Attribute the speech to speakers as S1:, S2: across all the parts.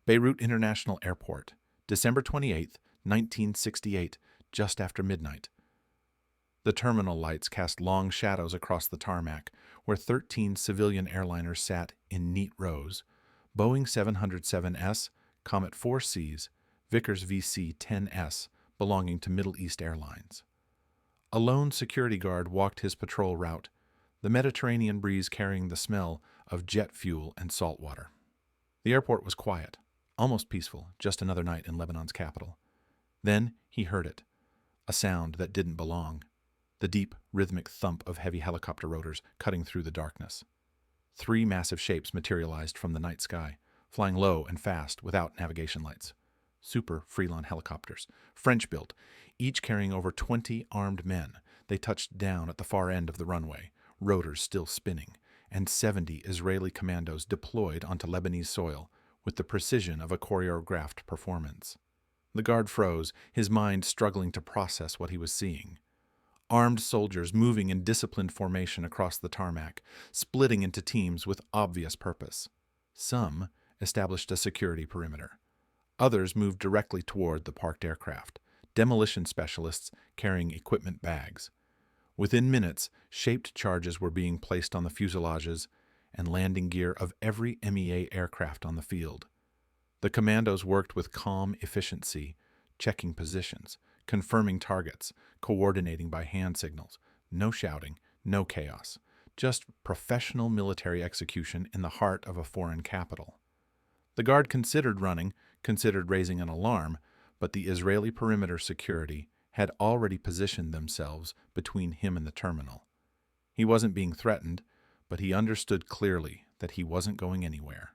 S1: Beirut International Airport, December 28, 1968, just after midnight. The terminal lights cast long shadows across the tarmac, where 13 civilian airliners sat in neat rows: Boeing 707S, Comet 4Cs, Vickers VC-10S, belonging to Middle East Airlines. A lone security guard walked his patrol route, the Mediterranean breeze carrying the smell of jet fuel and salt water. The airport was quiet, almost peaceful, just another night in Lebanon's capital. Then he heard it, a sound that didn't belong, the deep, rhythmic thump of heavy helicopter rotors cutting through the darkness. 3 massive shapes materialized from the night sky, flying low and fast without navigation lights. Super Freelon helicopters, French-built, each carrying over 20 armed men. They touched down at the far end of the runway, rotors still spinning, and 70 Israeli commandos deployed onto Lebanese soil with the precision of a choreographed performance. The guard froze, his mind struggling to process what he was seeing. Armed soldiers moving in disciplined formation across the tarmac, splitting into teams with obvious purpose. Some established a security perimeter. Others moved directly toward the parked aircraft, demolition specialists carrying equipment bags. Within minutes, shaped charges were being placed on the fuselages and landing gear of every MEA aircraft on the field. The commandos worked with calm efficiency, checking positions, confirming targets, coordinating by hand signals. No shouting, no chaos, just professional military execution in the heart of a foreign capital. The guard considered running, considered raising an alarm, but the Israeli perimeter security had already positioned themselves between him and the terminal. He wasn't being threatened, but he understood clearly that he wasn't going anywhere.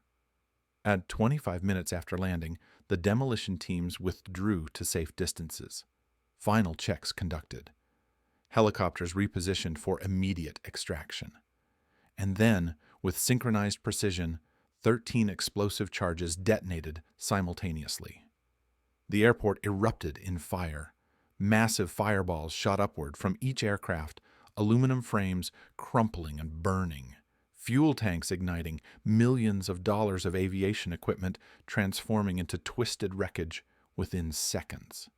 S1: At 25 minutes after landing, the demolition teams withdrew to safe distances. Final checks conducted. Helicopters repositioned for immediate extraction. And then, with synchronized precision, 13 explosive charges detonated simultaneously. The airport erupted in fire. Massive fireballs shot upward from each aircraft, aluminum frames crumpling and burning, fuel tanks igniting, millions of dollars of aviation equipment transforming into twisted wreckage within seconds.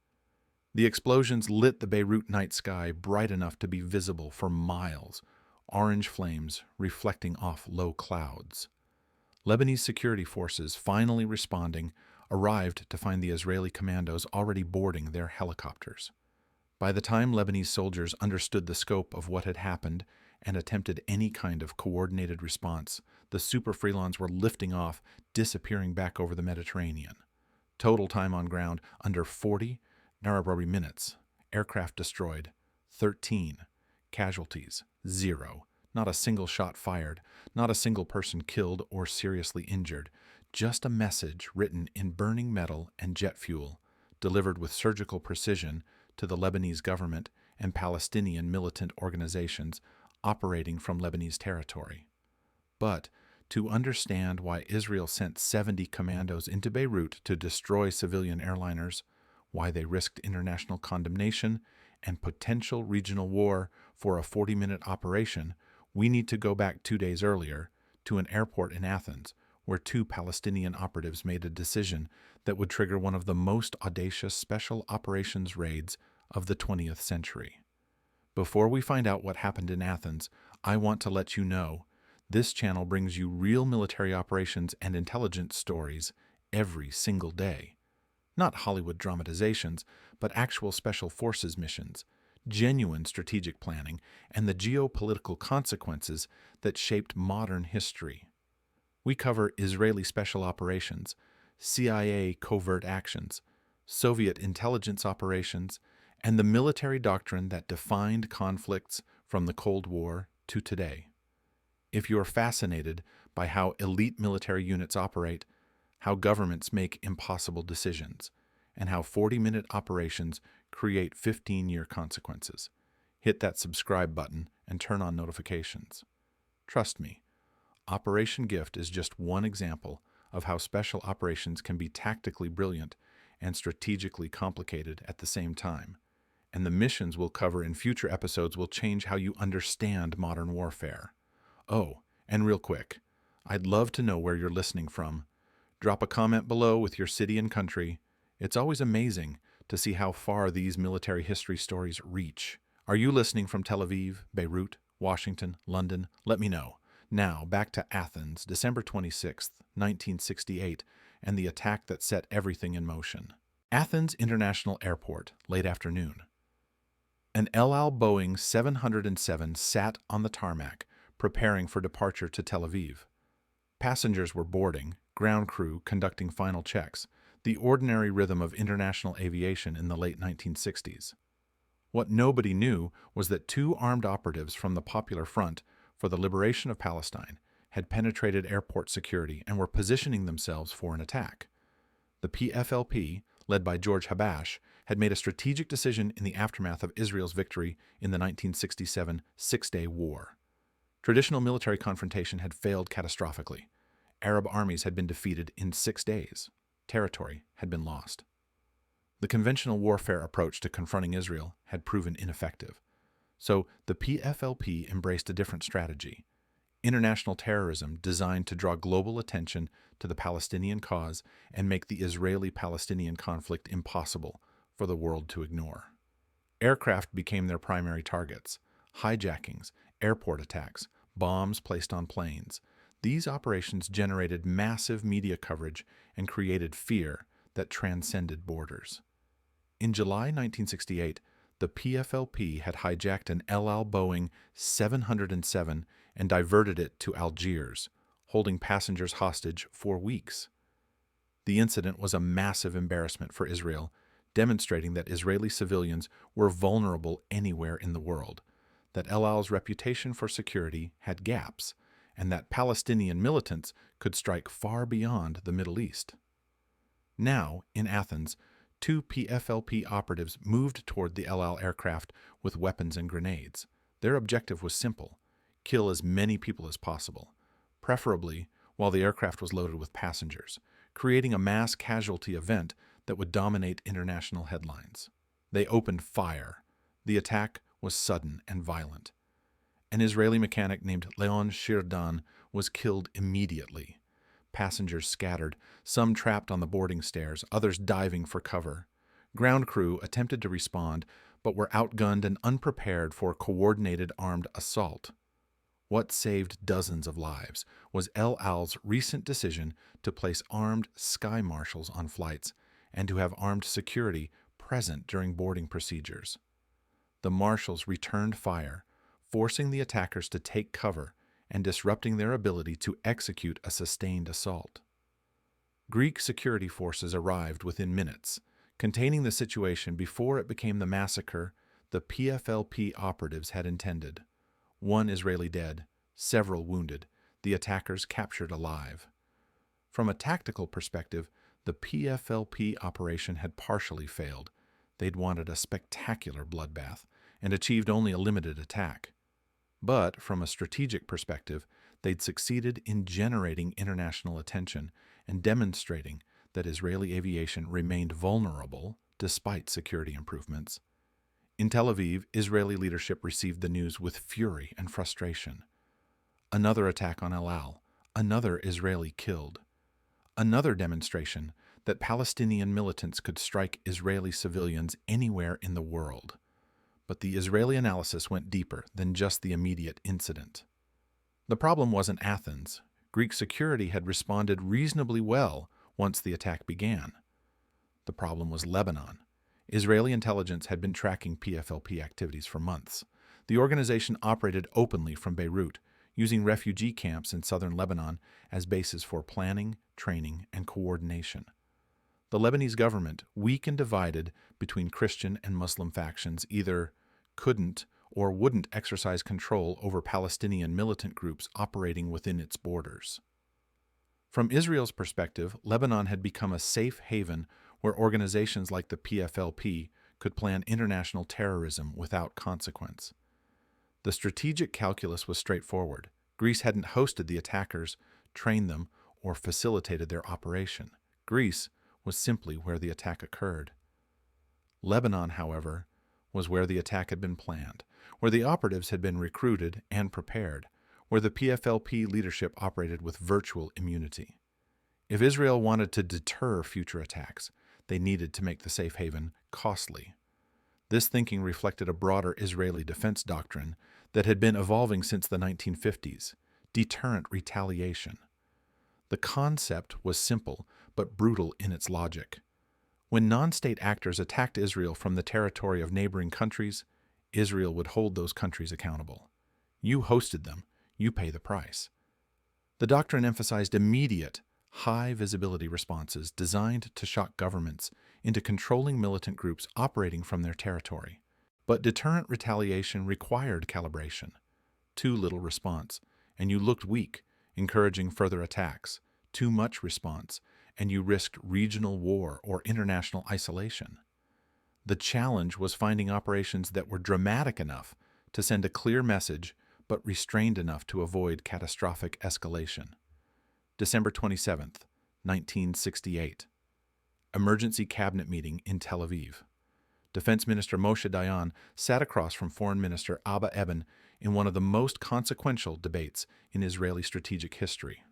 S1: The explosions lit the Beirut night sky bright enough to be visible for miles, orange flames reflecting off low clouds. Lebanese security forces, finally responding, arrived to find the Israeli commandos already boarding their helicopters. By the time Lebanese soldiers understood the scope of what had happened and attempted any kind of coordinated response, the Super Freelons were lifting off, disappearing back over the Mediterranean. Total time on ground, under 40 Narabari minutes. Aircraft destroyed, 13. Casualties, 0. Not a single shot fired, not a single person killed or seriously injured. Just a message written in burning metal and jet fuel, delivered with surgical precision to the Lebanese government and Palestinian militant organizations operating from Lebanese territory. But to understand why Israel sent 70 commandos into Beirut to destroy civilian airliners, why they risked international condemnation and potential regional war for a 40-minute operation, we need to go back 2 days earlier to an airport in Athens, where 2 Palestinian operatives made a decision that would trigger one of the most audacious special operations raids of the 20th century. Before we find out what happened in Athens, I want to let you know this channel brings you real military operations and intelligence stories every single day. Not Hollywood dramatizations, but actual special forces missions, genuine strategic planning, and the geopolitical consequences that shaped modern history. We cover Israeli special operations, CIA covert actions, Soviet intelligence operations, and the military doctrine that defined conflicts from the Cold War to today. If you're fascinated by how elite military units operate, how governments make impossible decisions, and how 40-minute operations create 15-year consequences, hit that subscribe button and turn on notifications. Trust me, Operation Gift is just one example of how special operations can be tactically brilliant and strategically complicated at the same time. And the missions we'll cover in future episodes will change how you understand modern warfare. Oh, and real quick, I'd love to know where you're listening from. Drop a comment below with your city and country. It's always amazing to see how far these military history stories reach. Are you listening from Tel Aviv, Beirut, Washington, London? Let me know. Now, back to Athens, December 26, 1968, and the attack that set everything in motion. Athens International Airport, late afternoon. An El Al Boeing 707 sat on the tarmac, preparing for departure to Tel Aviv. Passengers were boarding, ground crew conducting final checks, the ordinary rhythm of international aviation in the late 1960s. What nobody knew was that two armed operatives from the Popular Front for the Liberation of Palestine had penetrated airport security and were positioning themselves for an attack. The PFLP, led by George Habash, had made a strategic decision in the aftermath of Israel's victory in the 1967 Six-Day War. Traditional military confrontation had failed catastrophically. Arab armies had been defeated in 6 days. Territory had been lost. The conventional warfare approach to confronting Israel had proven ineffective. So the PFLP embraced a different strategy: international terrorism designed to draw global attention to the Palestinian cause and make the Israeli-Palestinian conflict impossible for the world to ignore. Aircraft became their primary targets: hijackings, airport attacks, bombs placed on planes. These operations generated massive media coverage and created fear that transcended borders. In July 1968, the PFLP had hijacked an El Al Boeing 707 and diverted it to Algiers, holding passengers hostage for weeks. The incident was a massive embarrassment for Israel, demonstrating that Israeli civilians were vulnerable anywhere in the world, that El Al's reputation for security had gaps, and that Palestinian militants could strike far beyond the Middle East. Now, in Athens, two PFLP operatives moved toward the El Al aircraft with weapons and grenades. Their objective was simple: kill as many people as possible, preferably while the aircraft was loaded with passengers, creating a mass casualty event that would dominate international headlines. They opened fire. The attack was sudden and violent. An Israeli mechanic named Leon Shirdan was killed immediately. Passengers scattered, some trapped on the boarding stairs, others diving for cover. Ground crew attempted to respond, but were outgunned and unprepared for coordinated armed assault. What saved dozens of lives was El Al's recent decision to place armed sky marshals on flights and to have armed security present during boarding procedures. The marshals returned fire, forcing the attackers to take cover and disrupting their ability to execute a sustained assault. Greek security forces arrived within minutes, containing the situation before it became the massacre the PFLP operatives had intended. 1 Israeli dead, several wounded, the attackers captured alive. From a tactical perspective, the PFLP operation had partially failed. They'd wanted a spectacular bloodbath and achieved only a limited attack. But from a strategic perspective, they'd succeeded in generating international attention and demonstrating that Israeli aviation remained vulnerable despite security improvements. In Tel Aviv, Israeli leadership received the news with fury and frustration. Another attack on El Al, another Israeli killed. Another demonstration that Palestinian militants could strike Israeli civilians anywhere in the world. But the Israeli analysis went deeper than just the immediate incident. The problem wasn't Athens. Greek security had responded reasonably well once the attack began. The problem was Lebanon. Israeli intelligence had been tracking PFLP activities for months. The organization operated openly from Beirut, using refugee camps in southern Lebanon as bases for planning, training, and coordination. The Lebanese government, weak and divided between Christian and Muslim factions, either couldn't or wouldn't exercise control over Palestinian militant groups operating within its borders. From Israel's perspective, Lebanon had become a safe haven where organizations like the PFLP could plan international terrorism without consequence. The strategic calculus was straightforward. Greece hadn't hosted the attackers, trained them, or facilitated their operation. Greece was simply where the attack occurred. Lebanon, however, was where the attack had been planned, where the operatives had been recruited and prepared, where the PFLP leadership operated with virtual immunity. If Israel wanted to deter future attacks, they needed to make the safe haven costly. This thinking reflected a broader Israeli defense doctrine that had been evolving since the 1950s: deterrent retaliation. The concept was simple but brutal in its logic. When non-state actors attacked Israel from the territory of neighboring countries, Israel would hold those countries accountable. You hosted them, you pay the price. The doctrine emphasized immediate, high-visibility responses designed to shock governments into controlling militant groups operating from their territory. But deterrent retaliation required calibration. Too little response, and you looked weak, encouraging further attacks. Too much response, and you risked regional war or international isolation. The challenge was finding operations that were dramatic enough to send a clear message, but restrained enough to avoid catastrophic escalation. December 27, 1968. Emergency cabinet meeting in Tel Aviv. Defense Minister Moshe Dayan sat across from Foreign Minister Abba Eban in one of the most consequential debates in Israeli strategic history.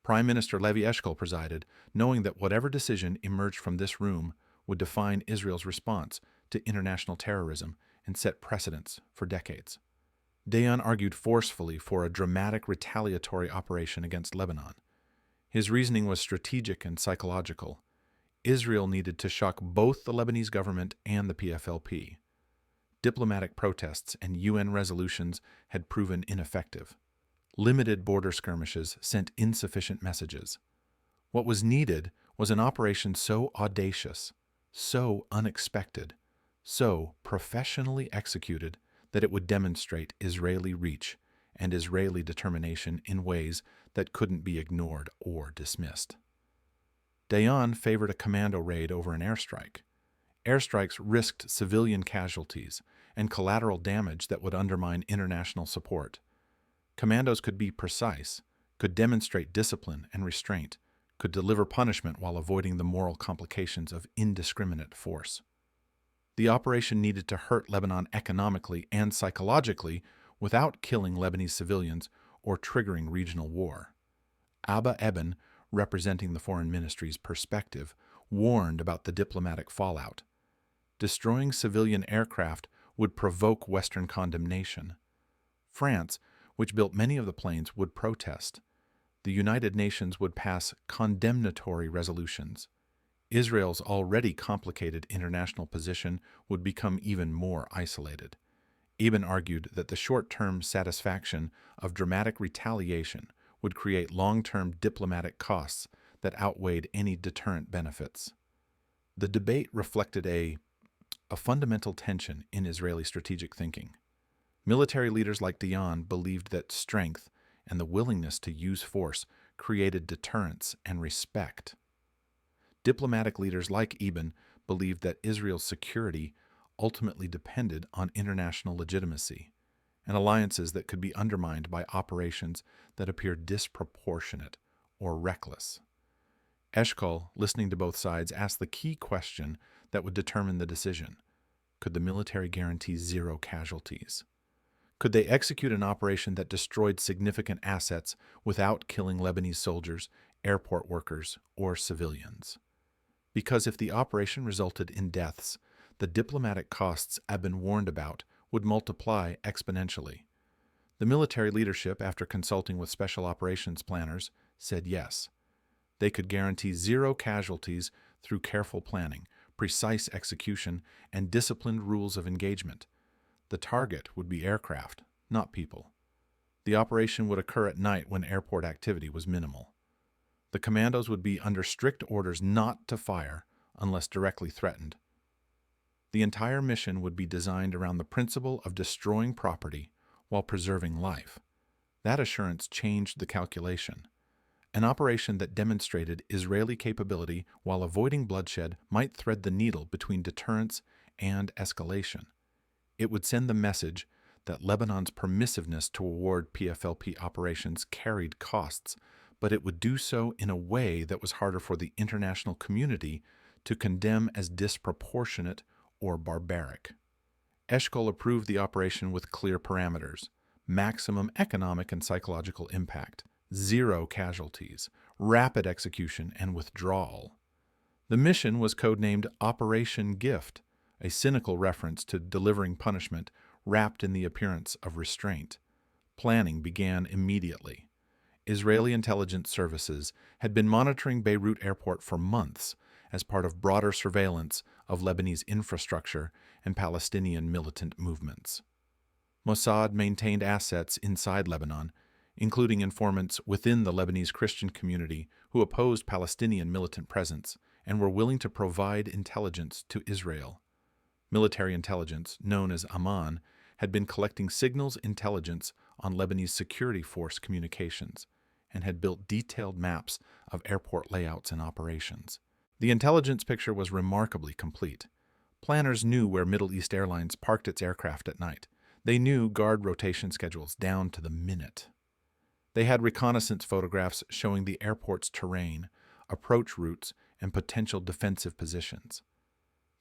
S1: Prime Minister Levi Eshkol presided, knowing that whatever decision emerged from this room would define Israel's response to international terrorism and set precedents for decades. Dayan argued forcefully for a dramatic retaliatory operation against Lebanon. His reasoning was strategic and psychological. Israel needed to shock both the Lebanese government and the PFLP. Diplomatic protests and UN resolutions had proven ineffective. Limited border skirmishes sent insufficient messages. What was needed was an operation so audacious, so unexpected, so professionally executed that it would demonstrate Israeli reach and Israeli determination in ways that couldn't be ignored or dismissed. Dayan favored a commando raid over an airstrike. Airstrikes risked civilian casualties and collateral damage that would undermine international support. Commandos could be precise, could demonstrate discipline and restraint, could deliver punishment while avoiding the moral complications of indiscriminate force. The operation needed to hurt Lebanon economically and psychologically without killing Lebanese civilians or triggering regional war. Abba Eban, representing the Foreign Ministry's perspective, warned about the diplomatic fallout. Destroying civilian aircraft would provoke Western condemnation. France, which built many of the planes, would protest. The United Nations would pass condemnatory resolutions. Israel's already complicated international position would become even more isolated. Eban argued that the short-term satisfaction of dramatic retaliation would create long-term diplomatic costs that outweighed any deterrent benefits. The debate reflected a fundamental tension in Israeli strategic thinking. Military leaders like Dayan believed that strength and the willingness to use force created deterrence and respect. Diplomatic leaders like Eban believed that Israel's security ultimately depended on international legitimacy and alliances that could be undermined by operations that appeared disproportionate or reckless. Eshkol, listening to both sides, asked the key question that would determine the decision. Could the military guarantee zero casualties? Could they execute an operation that destroyed significant assets without killing Lebanese soldiers, airport workers, or civilians? Because if the operation resulted in deaths, the diplomatic costs Eban warned about would multiply exponentially. The military leadership, after consulting with special operations planners, said yes. They could guarantee zero casualties through careful planning, precise execution, and disciplined rules of engagement. The target would be aircraft, not people. The operation would occur at night when airport activity was minimal. The commandos would be under strict orders not to fire unless directly threatened. The entire mission would be designed around the principle of destroying property while preserving life. That assurance changed the calculation. An operation that demonstrated Israeli capability while avoiding bloodshed might thread the needle between deterrence and escalation. It would send the message that Lebanon's permissiveness toward PFLP operations carried costs, but it would do so in a way that was harder for the international community to condemn as disproportionate or barbaric. Eshkol approved the operation with clear parameters: maximum economic and psychological impact, zero casualties, rapid execution, and withdrawal. The mission was codenamed Operation Gift, a cynical reference to delivering punishment wrapped in the appearance of restraint. Planning began immediately. Israeli intelligence services had been monitoring Beirut airport for months as part of broader surveillance of Lebanese infrastructure and Palestinian militant movements. Mossad maintained assets inside Lebanon, including informants within the Lebanese Christian community who opposed Palestinian militant presence and were willing to provide intelligence to Israel. Military intelligence, known as Amman, had been collecting signals intelligence on Lebanese security force communications and had built detailed maps of airport layouts and operations. The intelligence picture was remarkably complete. Planners knew where Middle East Airlines parked its aircraft at night. They knew guard rotation schedules down to the minute. They had reconnaissance photographs showing the airport's terrain, approach routes, and potential defensive positions.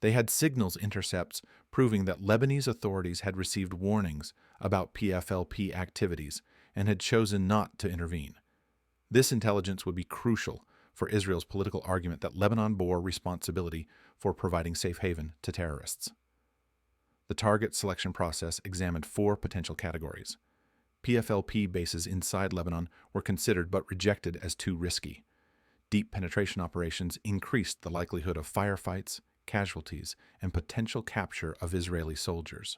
S1: They had signals intercepts proving that Lebanese authorities had received warnings about PFLP activities and had chosen not to intervene. This intelligence would be crucial for Israel's political argument that Lebanon bore responsibility for providing safe haven to terrorists. The target selection process examined 4 potential categories. PFLP bases inside Lebanon were considered but rejected as too risky. Deep penetration operations increased the likelihood of firefights, casualties, and potential capture of Israeli soldiers.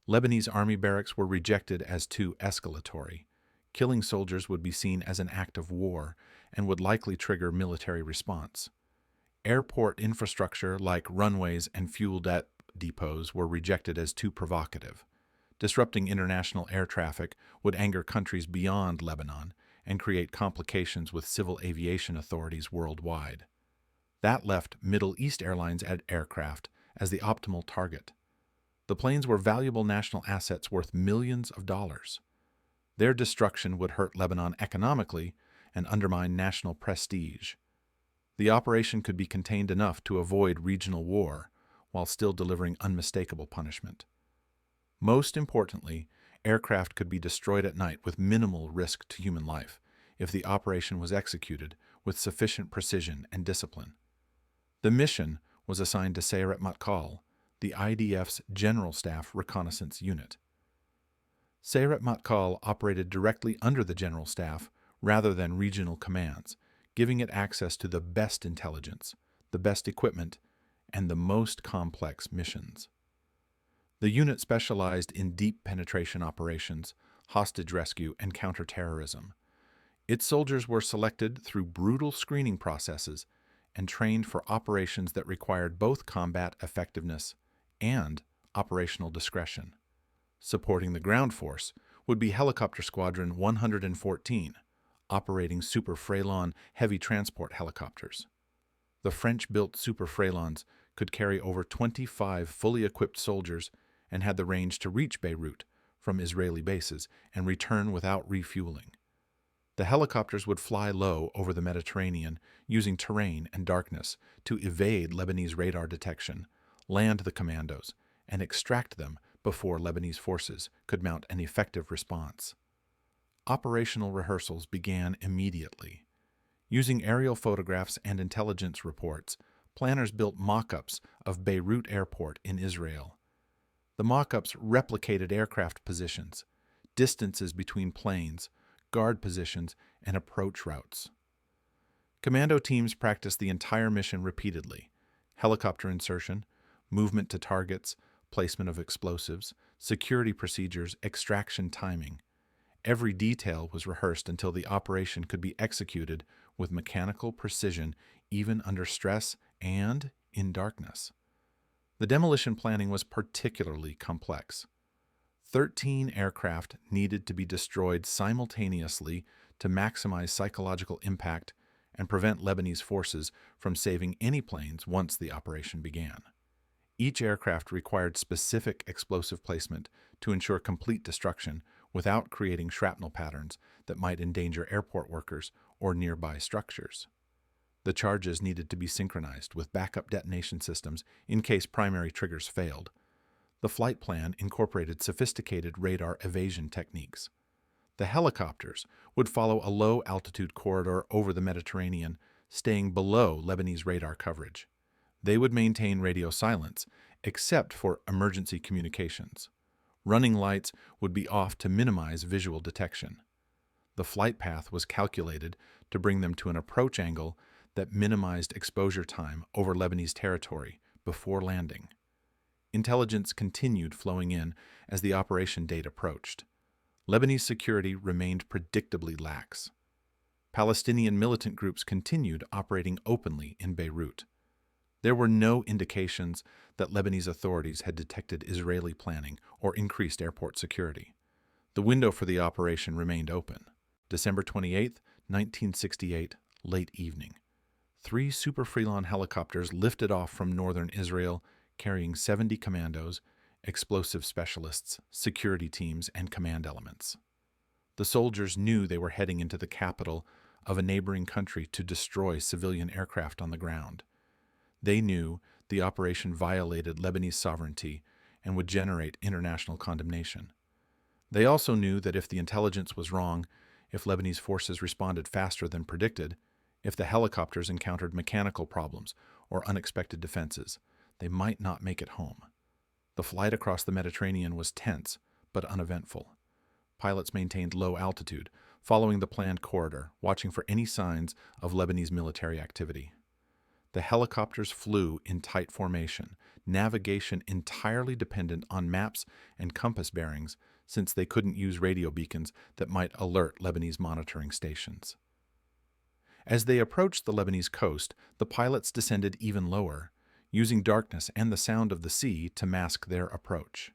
S1: Lebanese army barracks were rejected as too escalatory. Killing soldiers would be seen as an act of war and would likely trigger military response. Airport infrastructure like runways and fuel depots were rejected as too provocative. Disrupting international air traffic would anger countries beyond Lebanon and create complications with civil aviation authorities worldwide. That left Middle East Airlines aircraft as the optimal target. The planes were valuable national assets worth millions of dollars. Their destruction would hurt Lebanon economically and undermine national prestige. The operation could be contained enough to avoid regional war while still delivering unmistakable punishment. Most importantly, aircraft could be destroyed at night with minimal risk to human life if the operation was executed with sufficient precision and discipline. The mission was assigned to Sayeret Matkal, the IDF's General Staff Reconnaissance Unit. Sayeret Matkal operated directly under the General Staff rather than regional commands, giving it access to the best intelligence, the best equipment, and the most complex missions. The unit specialized in deep penetration operations, hostage rescue, and counterterrorism. Its soldiers were selected through brutal screening processes and trained for operations that required both combat effectiveness and operational discretion. Supporting the ground force would be Helicopter Squadron 114, operating Super Frelon heavy transport helicopters. The French-built Super Frelons could carry over 25 fully equipped soldiers and had the range to reach Beirut from Israeli bases and return without refueling. The helicopters would fly low over the Mediterranean using terrain and darkness to evade Lebanese radar detection, land the commandos, and extract them before Lebanese forces could mount an effective response. Operational rehearsals began immediately. Using aerial photographs and intelligence reports, planners built mock-ups of Beirut Airport in Israel. The mock-ups replicated aircraft positions, distances between planes, guard positions, and approach routes. Commando teams practiced the entire mission repeatedly: helicopter insertion, movement to targets, placement of explosives, security procedures, extraction timing. Every detail was rehearsed until the operation could be executed with mechanical precision, even under stress and in darkness. The demolition planning was particularly complex. 13 aircraft needed to be destroyed simultaneously to maximize psychological impact and prevent Lebanese forces from saving any planes once the operation began. Each aircraft required specific explosive placement to ensure complete destruction without creating shrapnel patterns that might endanger airport workers or nearby structures. The charges needed to be synchronized with backup detonation systems in case primary triggers failed. The flight plan incorporated sophisticated radar evasion techniques. The helicopters would follow a low-altitude corridor over the Mediterranean, staying below Lebanese radar coverage. They would maintain radio silence, except for emergency communications. Running lights would be off to minimize visual detection. The flight path was calculated to bring them to an approach angle that minimized exposure time over Lebanese territory before landing. Intelligence continued flowing in as the operation date approached. Lebanese security remained predictably lax. Palestinian militant groups continued operating openly in Beirut. There were no indications that Lebanese authorities had detected Israeli planning or increased airport security. The window for the operation remained open. December 28, 1968, late evening. 3 Super Freelon helicopters lifted off from northern Israel, carrying 70 commandos, explosive specialists, security teams, and command elements. The soldiers knew they were heading into the capital of a neighboring country to destroy civilian aircraft on the ground. They knew the operation violated Lebanese sovereignty and would generate international condemnation. They also knew that if the intelligence was wrong, if Lebanese forces responded faster than predicted, if the helicopters encountered mechanical problems or unexpected defenses, they might not make it home. The flight across the Mediterranean was tense but uneventful. Pilots maintained low altitude, following the planned corridor, watching for any signs of Lebanese military activity. The helicopters flew in tight formation, navigation entirely dependent on maps and compass bearings, since they couldn't use radio beacons that might alert Lebanese monitoring stations. As they approached the Lebanese coast, the pilots descended even lower, using darkness and the sound of the sea to mask their approach.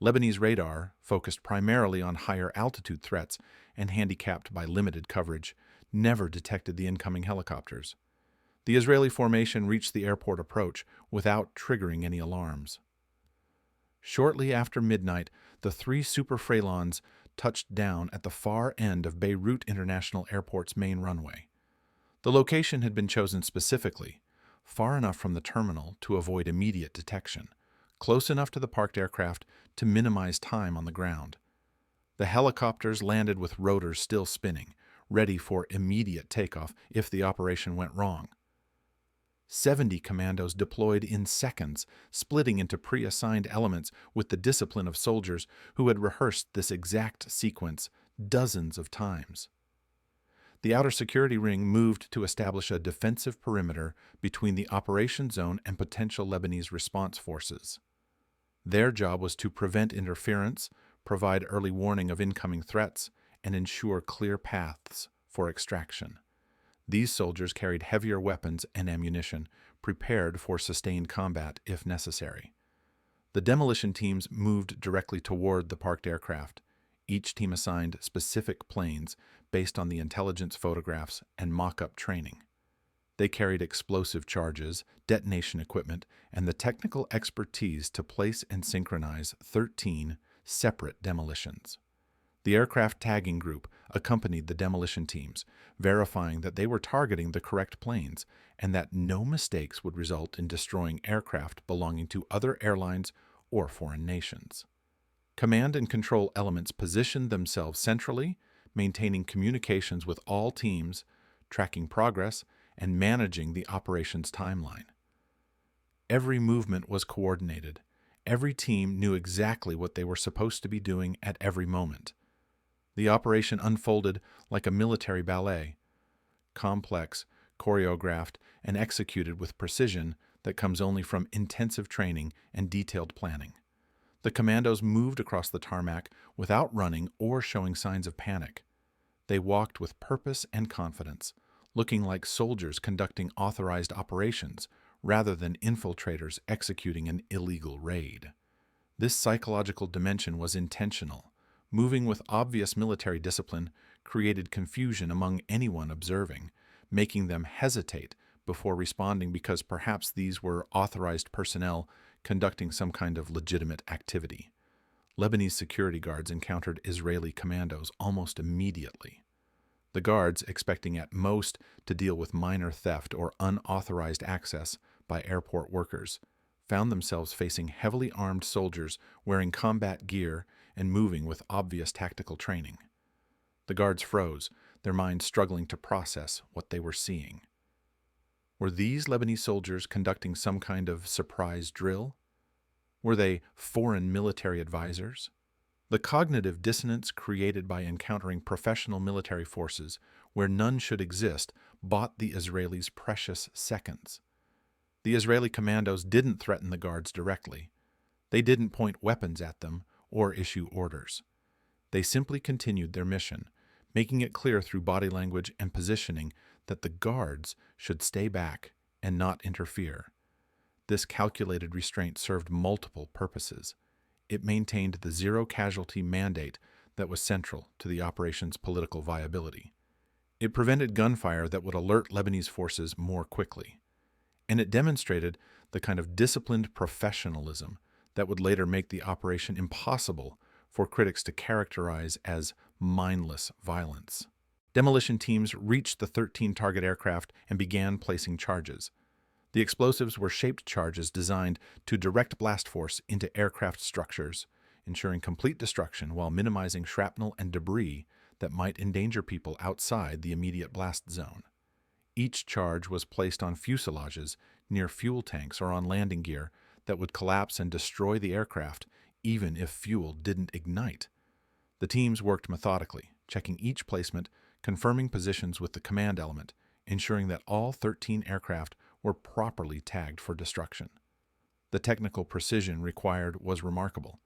S1: Lebanese radar, focused primarily on higher altitude threats and handicapped by limited coverage, never detected the incoming helicopters. The Israeli formation reached the airport approach without triggering any alarms. Shortly after midnight, the 3 Super Freelons touched down at the far end of Beirut International Airport's main runway. The location had been chosen specifically, far enough from the terminal to avoid immediate detection, close enough to the parked aircraft to minimize time on the ground. The helicopters landed with rotors still spinning, ready for immediate takeoff if the operation went wrong. 70 commandos deployed in seconds, splitting into pre-assigned elements with the discipline of soldiers who had rehearsed this exact sequence dozens of times. The outer security ring moved to establish a defensive perimeter between the operation zone and potential Lebanese response forces. Their job was to prevent interference, provide early warning of incoming threats, and ensure clear paths for extraction. These soldiers carried heavier weapons and ammunition, prepared for sustained combat if necessary. The demolition teams moved directly toward the parked aircraft, each team assigned specific planes based on the intelligence photographs and mock-up training. They carried explosive charges, detonation equipment, and the technical expertise to place and synchronize 13 separate demolitions. The aircraft tagging group accompanied the demolition teams, verifying that they were targeting the correct planes and that no mistakes would result in destroying aircraft belonging to other airlines or foreign nations. Command and control elements positioned themselves centrally, maintaining communications with all teams, tracking progress, and managing the operations timeline. Every movement was coordinated. Every team knew exactly what they were supposed to be doing at every moment. The operation unfolded like a military ballet, complex, choreographed, and executed with precision that comes only from intensive training and detailed planning. The commandos moved across the tarmac without running or showing signs of panic. They walked with purpose and confidence, looking like soldiers conducting authorized operations rather than infiltrators executing an illegal raid. This psychological dimension was intentional. Moving with obvious military discipline created confusion among anyone observing, making them hesitate before responding because perhaps these were authorized personnel conducting some kind of legitimate activity. Lebanese security guards encountered Israeli commandos almost immediately. The guards, expecting at most to deal with minor theft or unauthorized access by airport workers, found themselves facing heavily armed soldiers wearing combat gear and moving with obvious tactical training. The guards froze, their minds struggling to process what they were seeing. Were these Lebanese soldiers conducting some kind of surprise drill? Were they foreign military advisors? The cognitive dissonance created by encountering professional military forces where none should exist bought the Israelis precious seconds. The Israeli commandos didn't threaten the guards directly. They didn't point weapons at them or issue orders. They simply continued their mission, making it clear through body language and positioning that the guards should stay back and not interfere. This calculated restraint served multiple purposes. It maintained the zero-casualty mandate that was central to the operation's political viability. It prevented gunfire that would alert Lebanese forces more quickly. And it demonstrated the kind of disciplined professionalism that would later make the operation impossible for critics to characterize as mindless violence. Demolition teams reached the 13 target aircraft and began placing charges. The explosives were shaped charges designed to direct blast force into aircraft structures, ensuring complete destruction while minimizing shrapnel and debris that might endanger people outside the immediate blast zone. Each charge was placed on fuselages near fuel tanks or on landing gear that would collapse and destroy the aircraft even if fuel didn't ignite. The teams worked methodically, checking each placement, confirming positions with the command element, ensuring that all 13 aircraft were properly tagged for destruction. The technical precision required was remarkable.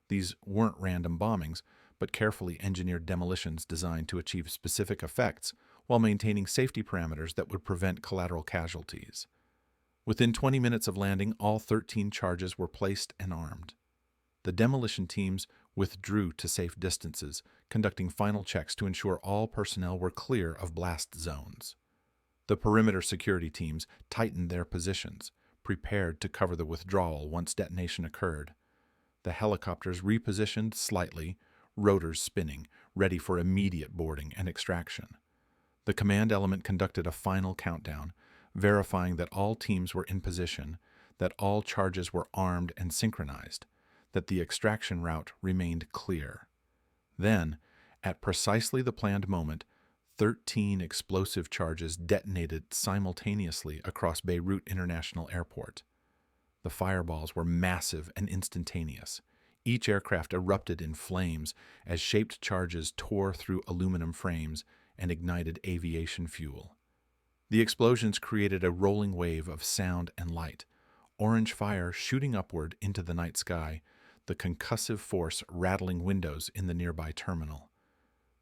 S1: These weren't random bombings, but carefully engineered demolitions designed to achieve specific effects while maintaining safety parameters that would prevent collateral casualties. Within 20 minutes of landing, all 13 charges were placed and armed. The demolition teams withdrew to safe distances, conducting final checks to ensure all personnel were clear of blast zones. The perimeter security teams tightened their positions, prepared to cover the withdrawal once detonation occurred. The helicopters repositioned slightly, rotors spinning, ready for immediate boarding and extraction. The command element conducted a final countdown, verifying that all teams were in position, that all charges were armed and synchronized, that the extraction route remained clear. Then, at precisely the planned moment, 13 explosive charges detonated simultaneously across Beirut International Airport. The fireballs were massive and instantaneous. Each aircraft erupted in flames as shaped charges tore through aluminum frames and ignited aviation fuel. The explosions created a rolling wave of sound and light, orange fire shooting upward into the night sky, the concussive force rattling windows in the nearby terminal.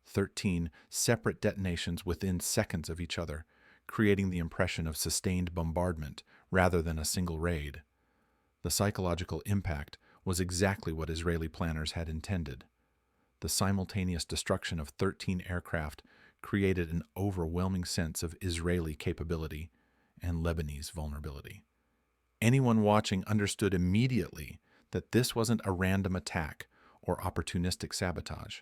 S1: 13 separate detonations within seconds of each other, creating the impression of sustained bombardment rather than a single raid. The psychological impact was exactly what Israeli planners had intended. The simultaneous destruction of 13 aircraft created an overwhelming sense of Israeli capability and Lebanese vulnerability. Anyone watching understood immediately that this wasn't a random attack or opportunistic sabotage.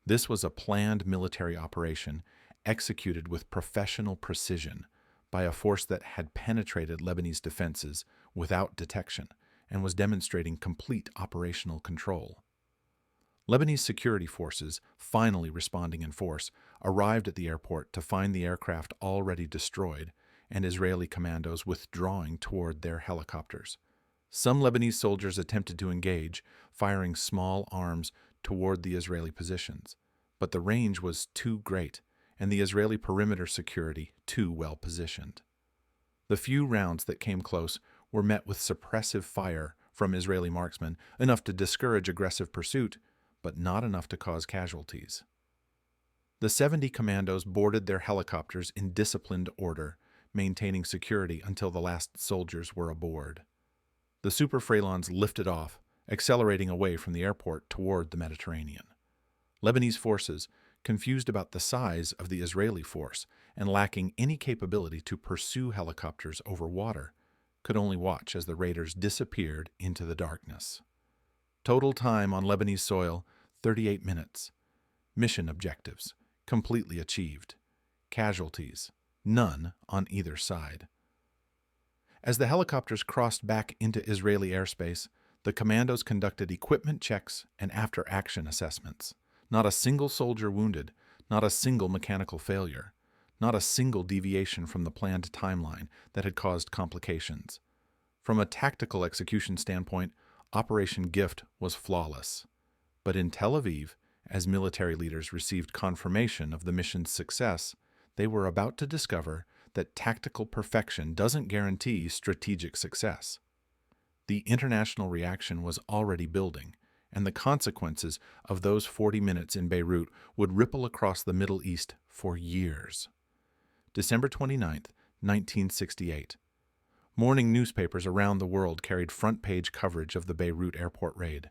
S1: This was a planned military operation executed with professional precision by a force that had penetrated Lebanese defenses without detection and was demonstrating complete operational control. Lebanese security forces, finally responding in force, arrived at the airport to find the aircraft already destroyed and Israeli commandos withdrawing toward their helicopters. Some Lebanese soldiers attempted to engage, firing small arms toward the Israeli positions, but the range was too great and the Israeli perimeter security too well positioned. The few rounds that came close were met with suppressive fire from Israeli marksmen, enough to discourage aggressive pursuit, but not enough to cause casualties. The 70 commandos boarded their helicopters in disciplined order, maintaining security until the last soldiers were aboard. The Super Freilons lifted off, accelerating away from the airport toward the Mediterranean. Lebanese forces, confused about the size of the Israeli force and lacking any capability to pursue helicopters over water, could only watch as the raiders disappeared into the darkness. Total time on Lebanese soil, 38 minutes. Mission objectives, completely achieved. Casualties, none on either side. As the helicopters crossed back into Israeli airspace, the commandos conducted equipment checks and after-action assessments. Not a single soldier wounded, not a single mechanical failure, not a single deviation from the planned timeline that had caused complications. From a tactical execution standpoint, Operation Gift was flawless. But in Tel Aviv, as military leaders received confirmation of the mission's success, they were about to discover that tactical perfection doesn't guarantee strategic success. The international reaction was already building, and the consequences of those 40 minutes in Beirut would ripple across the Middle East for years. December 29, 1968. Morning newspapers around the world carried front-page coverage of the Beirut airport raid.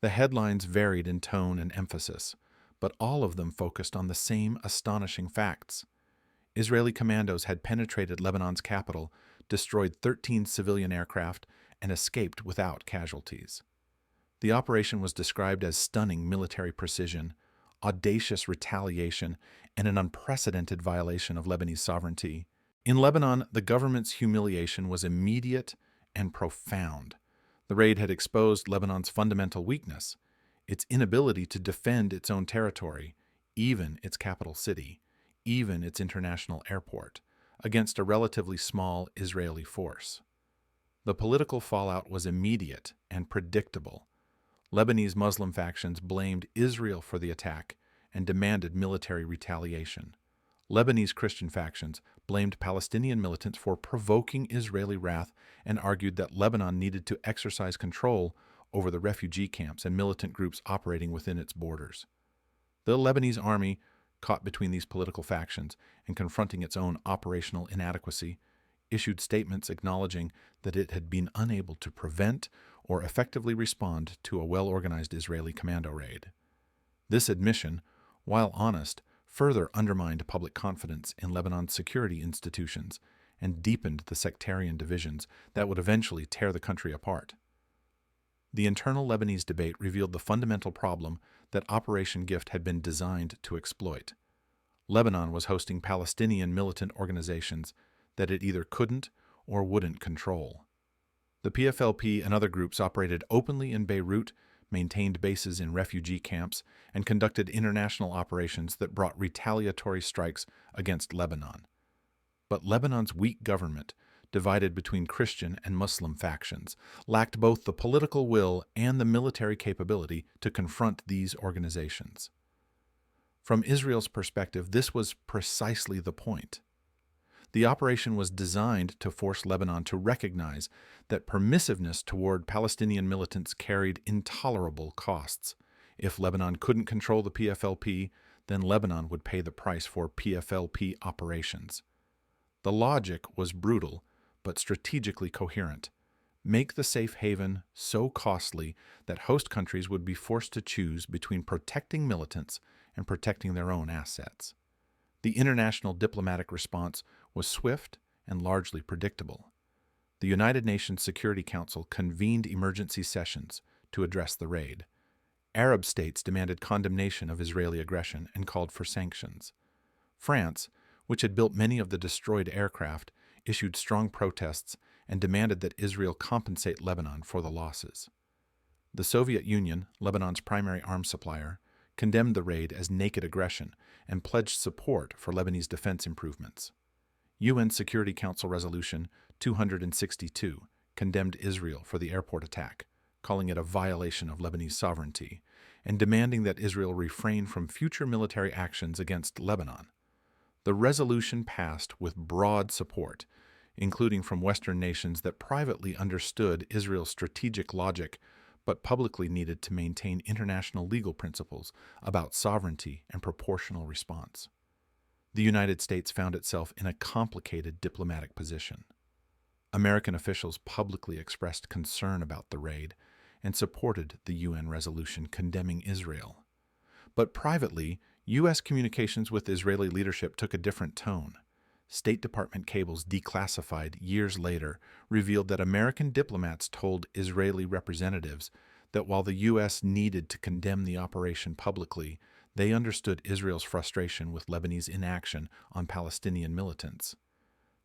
S1: The headlines varied in tone and emphasis, but all of them focused on the same astonishing facts. Israeli commandos had penetrated Lebanon's capital, destroyed 13 civilian aircraft, and escaped without casualties. The operation was described as stunning military precision, audacious retaliation, and an unprecedented violation of Lebanese sovereignty. In Lebanon, the government's humiliation was immediate and profound. The raid had exposed Lebanon's fundamental weakness, its inability to defend its own territory, even its capital city, even its international airport, against a relatively small Israeli force. The political fallout was immediate and predictable. Lebanese Muslim factions blamed Israel for the attack and demanded military retaliation. Lebanese Christian factions blamed Palestinian militants for provoking Israeli wrath and argued that Lebanon needed to exercise control over the refugee camps and militant groups operating within its borders. The Lebanese army, caught between these political factions and confronting its own operational inadequacy, issued statements acknowledging that it had been unable to prevent or effectively respond to a well-organized Israeli commando raid. This admission, while honest, further undermined public confidence in Lebanon's security institutions and deepened the sectarian divisions that would eventually tear the country apart. The internal Lebanese debate revealed the fundamental problem that Operation Gift had been designed to exploit. Lebanon was hosting Palestinian militant organizations that it either couldn't or wouldn't control. The PFLP and other groups operated openly in Beirut, maintained bases in refugee camps, and conducted international operations that brought retaliatory strikes against Lebanon. But Lebanon's weak government, divided between Christian and Muslim factions, lacked both the political will and the military capability to confront these organizations. From Israel's perspective, this was precisely the point. The operation was designed to force Lebanon to recognize that permissiveness toward Palestinian militants carried intolerable costs. If Lebanon couldn't control the PFLP, then Lebanon would pay the price for PFLP operations. The logic was brutal, but strategically coherent. Make the safe haven so costly that host countries would be forced to choose between protecting militants and protecting their own assets. The international diplomatic response was swift and largely predictable. The United Nations Security Council convened emergency sessions to address the raid. Arab states demanded condemnation of Israeli aggression and called for sanctions. France, which had built many of the destroyed aircraft, issued strong protests and demanded that Israel compensate Lebanon for the losses. The Soviet Union, Lebanon's primary arms supplier, condemned the raid as naked aggression and pledged support for Lebanese defense improvements. UN Security Council Resolution 262 condemned Israel for the airport attack, calling it a violation of Lebanese sovereignty, and demanding that Israel refrain from future military actions against Lebanon. The resolution passed with broad support, including from Western nations that privately understood Israel's strategic logic but publicly needed to maintain international legal principles about sovereignty and proportional response. The United States found itself in a complicated diplomatic position. American officials publicly expressed concern about the raid and supported the UN resolution condemning Israel. But privately, U.S. communications with Israeli leadership took a different tone. State Department cables declassified years later revealed that American diplomats told Israeli representatives that while the U.S. needed to condemn the operation publicly, they understood Israel's frustration with Lebanese inaction on Palestinian militants.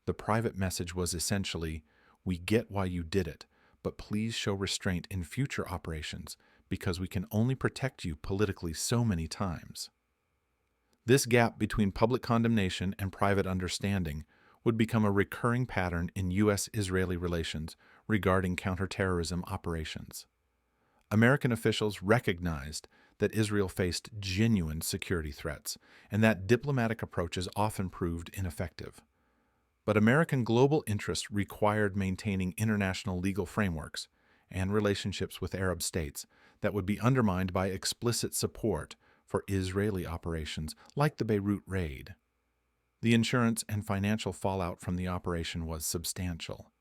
S1: The private message was essentially, "We get why you did it, but please show restraint in future operations because we can only protect you politically so many times." This gap between public condemnation and private understanding would become a recurring pattern in U.S.-Israeli relations regarding counterterrorism operations. American officials recognized that Israel faced genuine security threats and that diplomatic approaches often proved ineffective. But American global interests required maintaining international legal frameworks and relationships with Arab states that would be undermined by explicit support for Israeli operations like the Beirut raid. The insurance and financial fallout from the operation was substantial.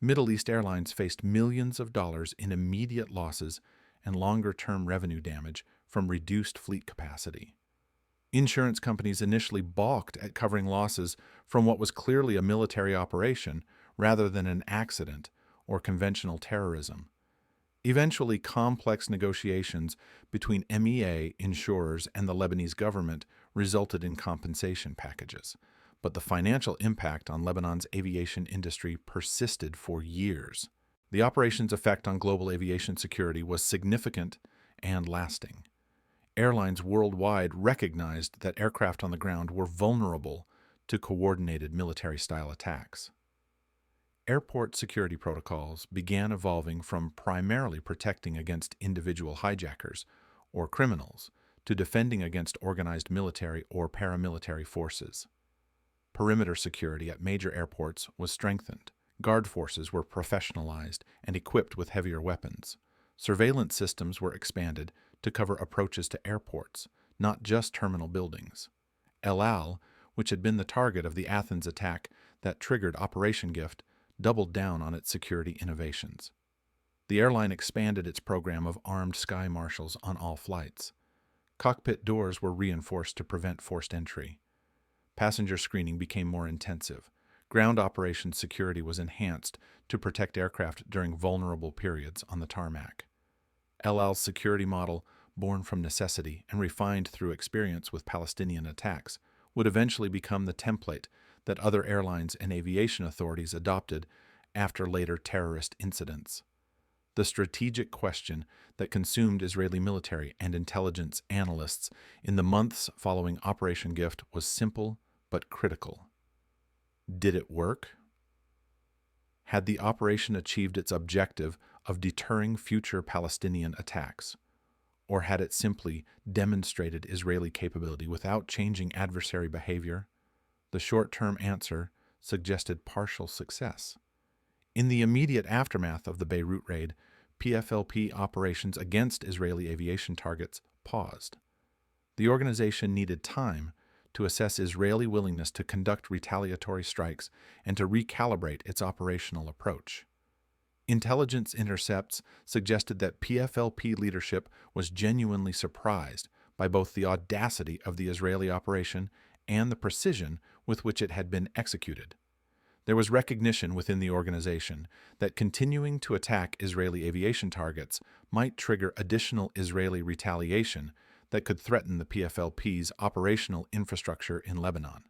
S1: Middle East airlines faced millions of dollars in immediate losses and longer-term revenue damage from reduced fleet capacity. Insurance companies initially balked at covering losses from what was clearly a military operation rather than an accident or conventional terrorism. Eventually, complex negotiations between MEA insurers and the Lebanese government resulted in compensation packages, but the financial impact on Lebanon's aviation industry persisted for years. The operation's effect on global aviation security was significant and lasting. Airlines worldwide recognized that aircraft on the ground were vulnerable to coordinated military-style attacks. Airport security protocols began evolving from primarily protecting against individual hijackers or criminals to defending against organized military or paramilitary forces. Perimeter security at major airports was strengthened. Guard forces were professionalized and equipped with heavier weapons. Surveillance systems were expanded to cover approaches to airports, not just terminal buildings. El Al, which had been the target of the Athens attack that triggered Operation Gift, doubled down on its security innovations. The airline expanded its program of armed sky marshals on all flights. Cockpit doors were reinforced to prevent forced entry. Passenger screening became more intensive. Ground operations security was enhanced to protect aircraft during vulnerable periods on the tarmac. El Al's security model, born from necessity and refined through experience with Palestinian attacks, would eventually become the template that other airlines and aviation authorities adopted after later terrorist incidents. The strategic question that consumed Israeli military and intelligence analysts in the months following Operation Gift was simple but critical. Did it work? Had the operation achieved its objective of deterring future Palestinian attacks? Or had it simply demonstrated Israeli capability without changing adversary behavior? The short-term answer suggested partial success. In the immediate aftermath of the Beirut raid, PFLP operations against Israeli aviation targets paused. The organization needed time to assess Israeli willingness to conduct retaliatory strikes and to recalibrate its operational approach. Intelligence intercepts suggested that PFLP leadership was genuinely surprised by both the audacity of the Israeli operation and the precision with which it had been executed. There was recognition within the organization that continuing to attack Israeli aviation targets might trigger additional Israeli retaliation that could threaten the PFLP's operational infrastructure in Lebanon.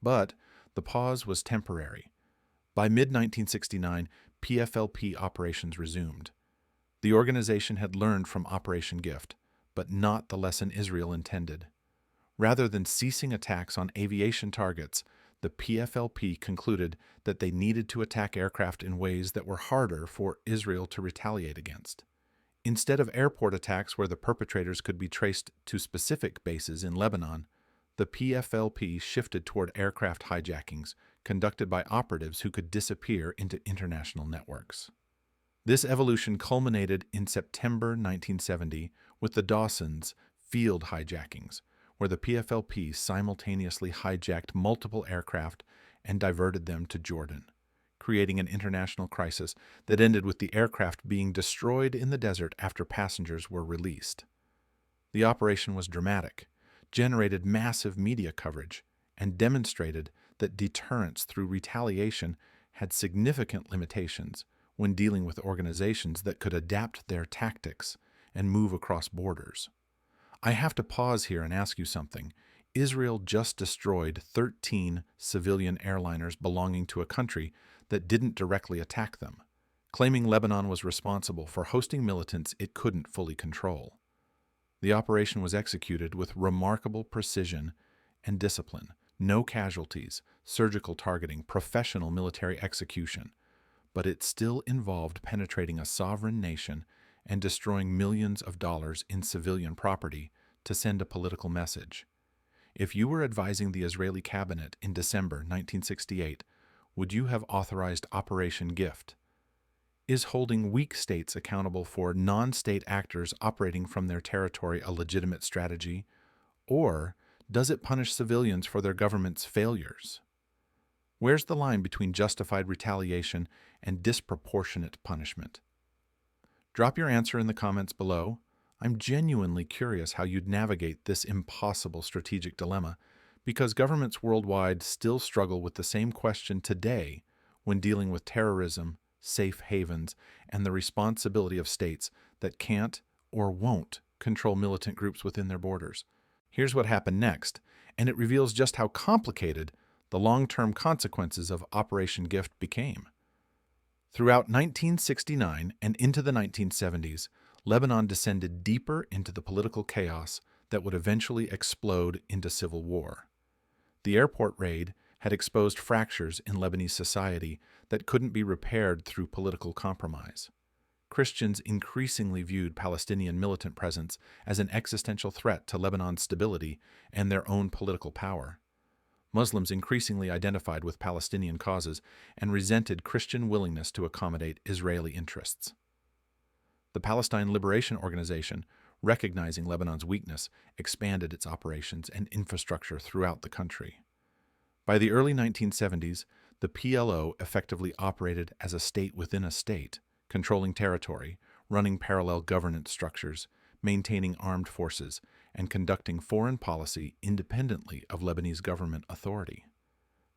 S1: But the pause was temporary. By mid-1969, PFLP operations resumed. The organization had learned from Operation Gift, but not the lesson Israel intended. Rather than ceasing attacks on aviation targets, the PFLP concluded that they needed to attack aircraft in ways that were harder for Israel to retaliate against. Instead of airport attacks where the perpetrators could be traced to specific bases in Lebanon, the PFLP shifted toward aircraft hijackings conducted by operatives who could disappear into international networks. This evolution culminated in September 1970 with the Dawson's field hijackings, where the PFLP simultaneously hijacked multiple aircraft and diverted them to Jordan, creating an international crisis that ended with the aircraft being destroyed in the desert after passengers were released. The operation was dramatic, generated massive media coverage, and demonstrated that deterrence through retaliation had significant limitations when dealing with organizations that could adapt their tactics and move across borders. I have to pause here and ask you something. Israel just destroyed 13 civilian airliners belonging to a country that didn't directly attack them, claiming Lebanon was responsible for hosting militants it couldn't fully control. The operation was executed with remarkable precision and discipline. No casualties, surgical targeting, professional military execution. But it still involved penetrating a sovereign nation and destroying millions of dollars in civilian property to send a political message. If you were advising the Israeli cabinet in December 1968, would you have authorized Operation Gift? Is holding weak states accountable for non-state actors operating from their territory a legitimate strategy? Or does it punish civilians for their government's failures? Where's the line between justified retaliation and disproportionate punishment? Drop your answer in the comments below. I'm genuinely curious how you'd navigate this impossible strategic dilemma, because governments worldwide still struggle with the same question today when dealing with terrorism, safe havens, and the responsibility of states that can't or won't control militant groups within their borders. Here's what happened next, and it reveals just how complicated the long-term consequences of Operation Gift became. Throughout 1969 and into the 1970s, Lebanon descended deeper into the political chaos that would eventually explode into civil war. The airport raid had exposed fractures in Lebanese society that couldn't be repaired through political compromise. Christians increasingly viewed Palestinian militant presence as an existential threat to Lebanon's stability and their own political power. Muslims increasingly identified with Palestinian causes and resented Christian willingness to accommodate Israeli interests. The Palestine Liberation Organization, recognizing Lebanon's weakness, expanded its operations and infrastructure throughout the country. By the early 1970s, the PLO effectively operated as a state within a state, controlling territory, running parallel governance structures, maintaining armed forces, and conducting foreign policy independently of Lebanese government authority.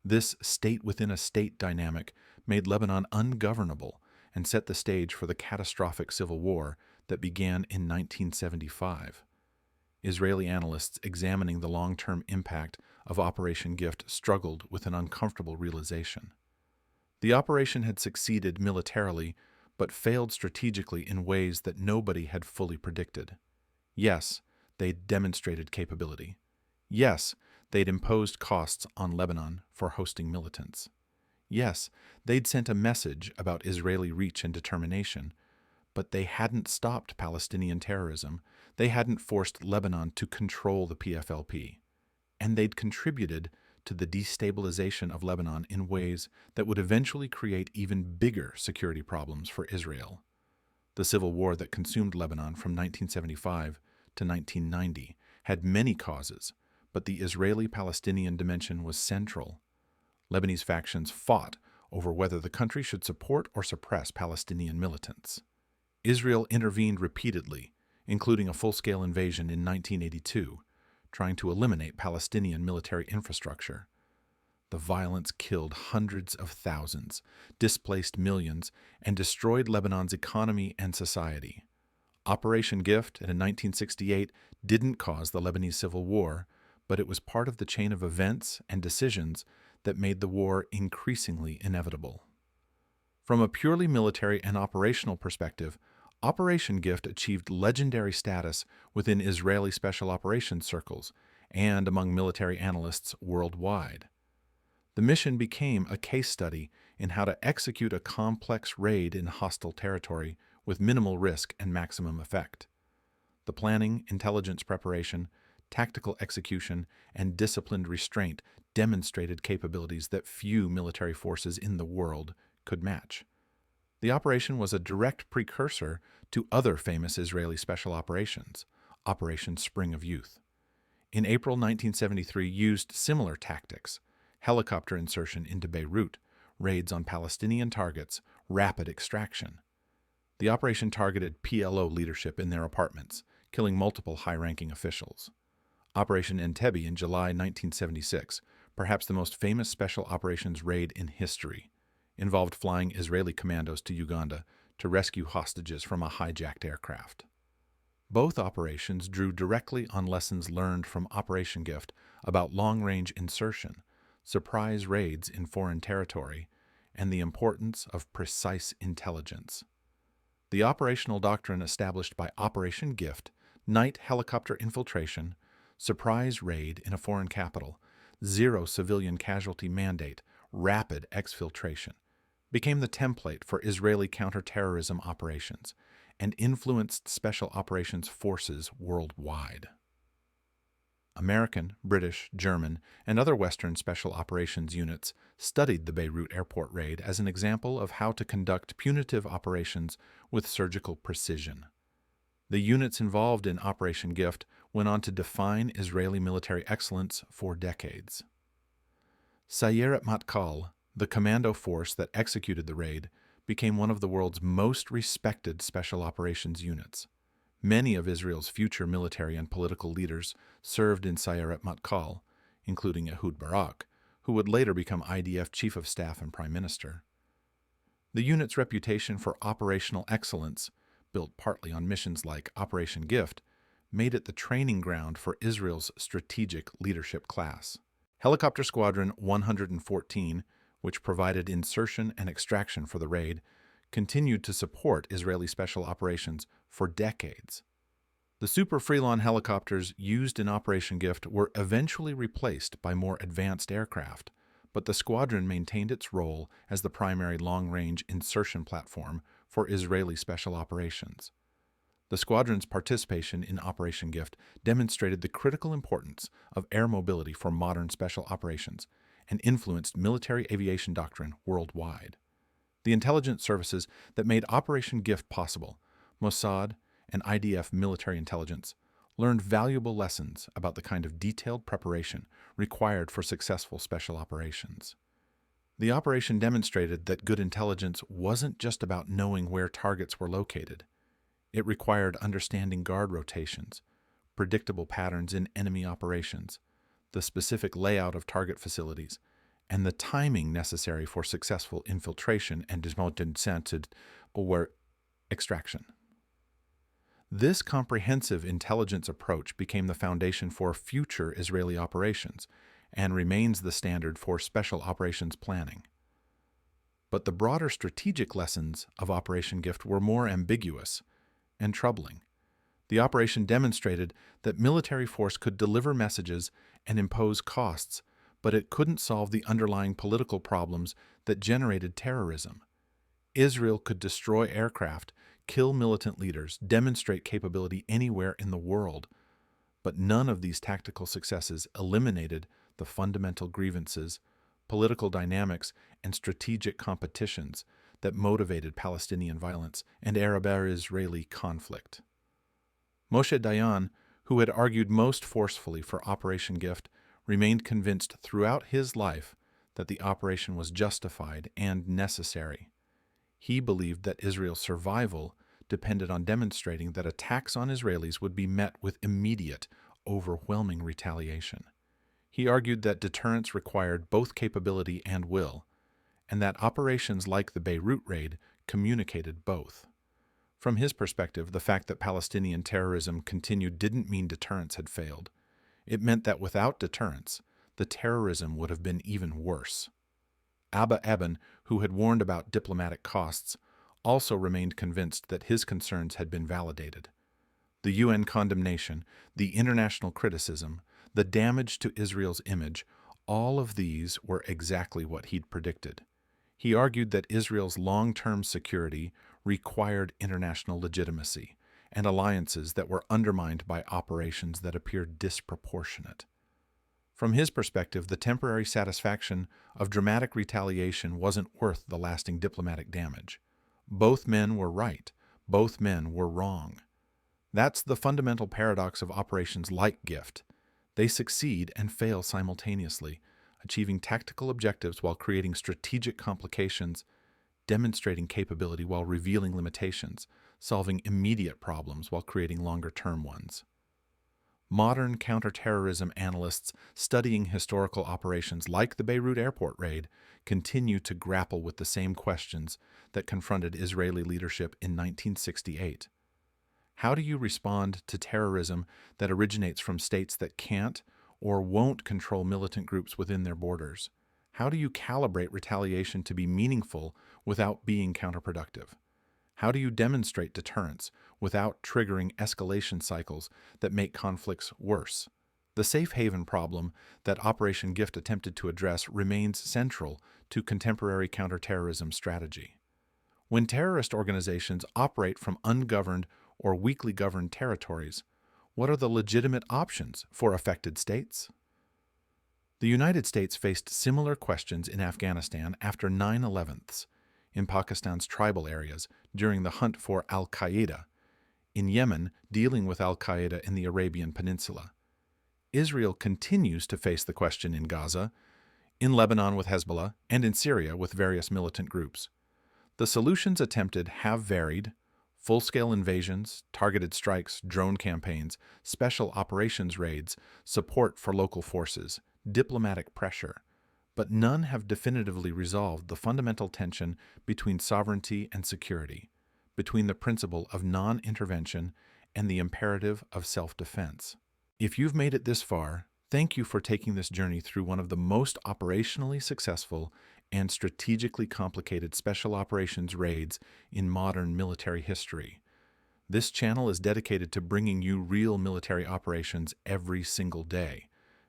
S1: This state-within-a-state dynamic made Lebanon ungovernable and set the stage for the catastrophic civil war that began in 1975. Israeli analysts examining the long-term impact of Operation Gift struggled with an uncomfortable realization. The operation had succeeded militarily, but failed strategically in ways that nobody had fully predicted. Yes, they'd demonstrated capability. Yes, they'd imposed costs on Lebanon for hosting militants. Yes, they'd sent a message about Israeli reach and determination, but they hadn't stopped Palestinian terrorism. They hadn't forced Lebanon to control the PFLP. And they'd contributed to the destabilization of Lebanon in ways that would eventually create even bigger security problems for Israel. The civil war that consumed Lebanon from 1975 to 1990 had many causes, but the Israeli-Palestinian dimension was central. Lebanese factions fought over whether the country should support or suppress Palestinian militants. Israel intervened repeatedly, including a full-scale invasion in 1982, trying to eliminate Palestinian military infrastructure. The violence killed hundreds of thousands, displaced millions, and destroyed Lebanon's economy and society. Operation Gift in 1968 didn't cause the Lebanese Civil War, but it was part of the chain of events and decisions that made the war increasingly inevitable. From a purely military and operational perspective, Operation Gift achieved legendary status within Israeli special operations circles and among military analysts worldwide. The mission became a case study in how to execute a complex raid in hostile territory with minimal risk and maximum effect. The planning, intelligence preparation, tactical execution, and disciplined restraint demonstrated capabilities that few military forces in the world could match. The operation was a direct precursor to other famous Israeli special operations, Operation Spring of Youth. In April 1973 used similar tactics: helicopter insertion into Beirut, raids on Palestinian targets, rapid extraction. The operation targeted PLO leadership in their apartments, killing multiple high-ranking officials. Operation Entebbe in July 1976, perhaps the most famous special operations raid in history, involved flying Israeli commandos to Uganda to rescue hostages from a hijacked aircraft. Both operations drew directly on lessons learned from Operation Gift about long-range insertion, surprise raids in foreign territory, and the importance of precise intelligence. The operational doctrine established by Operation Gift night helicopter infiltration, surprise raid in a foreign capital, zero civilian casualty mandate, rapid exfiltration, became the template for Israeli counterterrorism operations and influenced special operations forces worldwide. American, British, German, and other Western special operations units studied the Beirut airport raid as an example of how to conduct punitive operations with surgical precision. The units involved in Operation Gift went on to define Israeli military excellence for decades. Sayeret Matkal, the commando force that executed the raid, became one of the world's most respected special operations units. Many of Israel's future military and political leaders served in Sayeret Matkal, including Ehud Barak, who would later become IDF Chief of Staff and Prime Minister. The unit's reputation for operational excellence, built partly on missions like Operation Gift, made it the training ground for Israel's strategic leadership class. Helicopter Squadron 114, which provided insertion and extraction for the raid, continued to support Israeli special operations for decades. The Super Freelon helicopters used in Operation Gift were eventually replaced by more advanced aircraft, but the squadron maintained its role as the primary long-range insertion platform for Israeli special operations. The squadron's participation in Operation Gift demonstrated the critical importance of air mobility for modern special operations and influenced military aviation doctrine worldwide. The intelligence services that made Operation Gift possible, Mossad and IDF military intelligence, learned valuable lessons about the kind of detailed preparation required for successful special operations. The operation demonstrated that good intelligence wasn't just about knowing where targets were located. It required understanding guard rotations, predictable patterns in enemy operations, the specific layout of target facilities, and the timing necessary for successful infiltration and descent or extraction. This comprehensive intelligence approach became the foundation for future Israeli operations and remains the standard for special operations planning. But the broader strategic lessons of Operation Gift were more ambiguous and troubling. The operation demonstrated that military force could deliver messages and impose costs, but it couldn't solve the underlying political problems that generated terrorism. Israel could destroy aircraft, kill militant leaders, demonstrate capability anywhere in the world, but none of these tactical successes eliminated the fundamental grievances, political dynamics, and strategic competitions that motivated Palestinian violence and Arab-Israeli conflict. Moshe Dayan, who had argued most forcefully for Operation Gift, remained convinced throughout his life that the operation was justified and necessary. He believed that Israel's survival depended on demonstrating that attacks on Israelis would be met with immediate, overwhelming retaliation. He argued that deterrence required both capability and will, and that operations like the Beirut raid communicated both. From his perspective, the fact that Palestinian terrorism continued didn't mean deterrence had failed. It meant that without deterrence, the terrorism would have been even worse. Abba Eban, who had warned about diplomatic costs, also remained convinced that his concerns had been validated. The UN condemnation, the international criticism, the damage to Israel's image, all of these were exactly what he'd predicted. He argued that Israel's long-term security required international legitimacy and alliances that were undermined by operations that appeared disproportionate. From his perspective, the temporary satisfaction of dramatic retaliation wasn't worth the lasting diplomatic damage. Both men were right. Both men were wrong. That's the fundamental paradox of operations like Gift. They succeed and fail simultaneously, achieving tactical objectives while creating strategic complications, demonstrating capability while revealing limitations, solving immediate problems while creating longer-term ones. Modern counterterrorism analysts studying historical operations like the Beirut airport raid continue to grapple with the same questions that confronted Israeli leadership in 1968. How do you respond to terrorism that originates from states that can't or won't control militant groups within their borders? How do you calibrate retaliation to be meaningful without being counterproductive? How do you demonstrate deterrence without triggering escalation cycles that make conflicts worse? The safe haven problem that Operation Gift attempted to address remains central to contemporary counterterrorism strategy. When terrorist organizations operate from ungoverned or weakly governed territories, what are the legitimate options for affected states? The United States faced similar questions in Afghanistan after 9/11s, in Pakistan's tribal areas during the hunt for al-Qaeda, in Yemen dealing with al-Qaeda in the Arabian Peninsula. Israel continues to face the question in Gaza, in Lebanon with Hezbollah, and in Syria with various militant groups. The solutions attempted have varied: full-scale invasions, targeted strikes, drone campaigns, special operations raids, support for local forces, diplomatic pressure, but none have definitively resolved the fundamental tension between sovereignty and security, between the principle of non-intervention and the imperative of self-defense. If you've made it this far, thank you for taking this journey through one of the most operationally successful and strategically complicated special operations raids in modern military history. This channel is dedicated to bringing you real military operations every single day,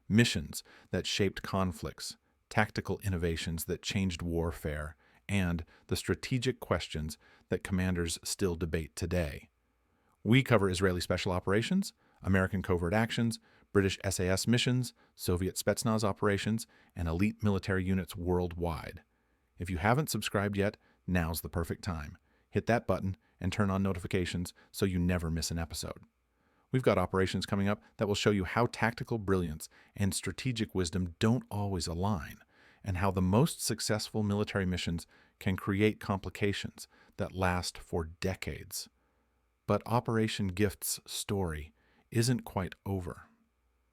S1: missions that shaped conflicts, tactical innovations that changed warfare, and the strategic questions that commanders still debate today. We cover Israeli special operations, American covert actions, British SAS missions, Soviet Spetsnaz operations, and elite military units worldwide. If you haven't subscribed yet, now's the perfect time. Hit that button and turn on notifications so you never miss an episode. We've got operations coming up that will show you how tactical brilliance and strategic wisdom don't always align, and how the most successful military missions can create complications that last for decades. But Operation Gift's story isn't quite over.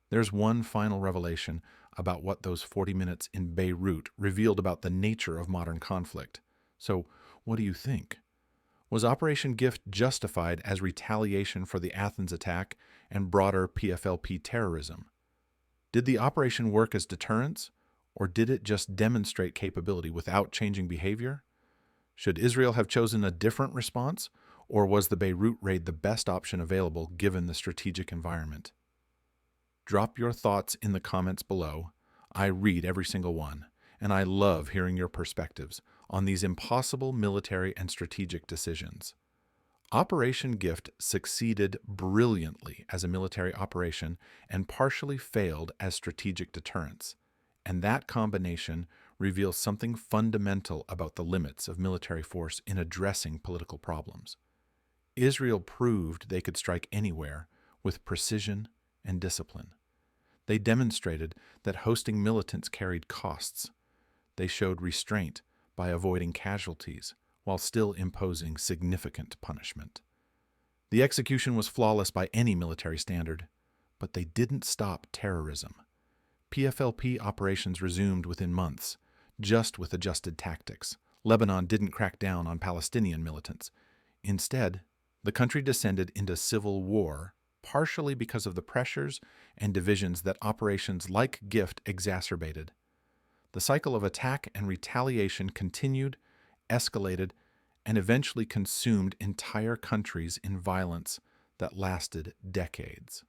S1: There's one final revelation about what those 40 minutes in Beirut revealed about the nature of modern conflict. So, what do you think? Was Operation Gift justified as retaliation for the Athens attack and broader PFLP terrorism? Did the operation work as deterrence, or did it just demonstrate capability without changing behavior? Should Israel have chosen a different response, or was the Beirut raid the best option available given the strategic environment? Drop your thoughts in the comments below. I read every single one, and I love hearing your perspectives on these impossible military and strategic decisions. Operation Gift succeeded brilliantly as a military operation and partially failed as strategic deterrence, and that combination reveals something fundamental about the limits of military force in addressing political problems. Israel proved they could strike anywhere with precision and discipline. They demonstrated that hosting militants carried costs. They showed restraint by avoiding casualties while still imposing significant punishment. The execution was flawless by any military standard, but they didn't stop terrorism. PFLP operations resumed within months, just with adjusted tactics. Lebanon didn't crack down on Palestinian militants. Instead, the country descended into civil war, partially because of the pressures and divisions that operations like Gift exacerbated. The cycle of attack and retaliation continued, escalated, and eventually consumed entire countries in violence that lasted decades.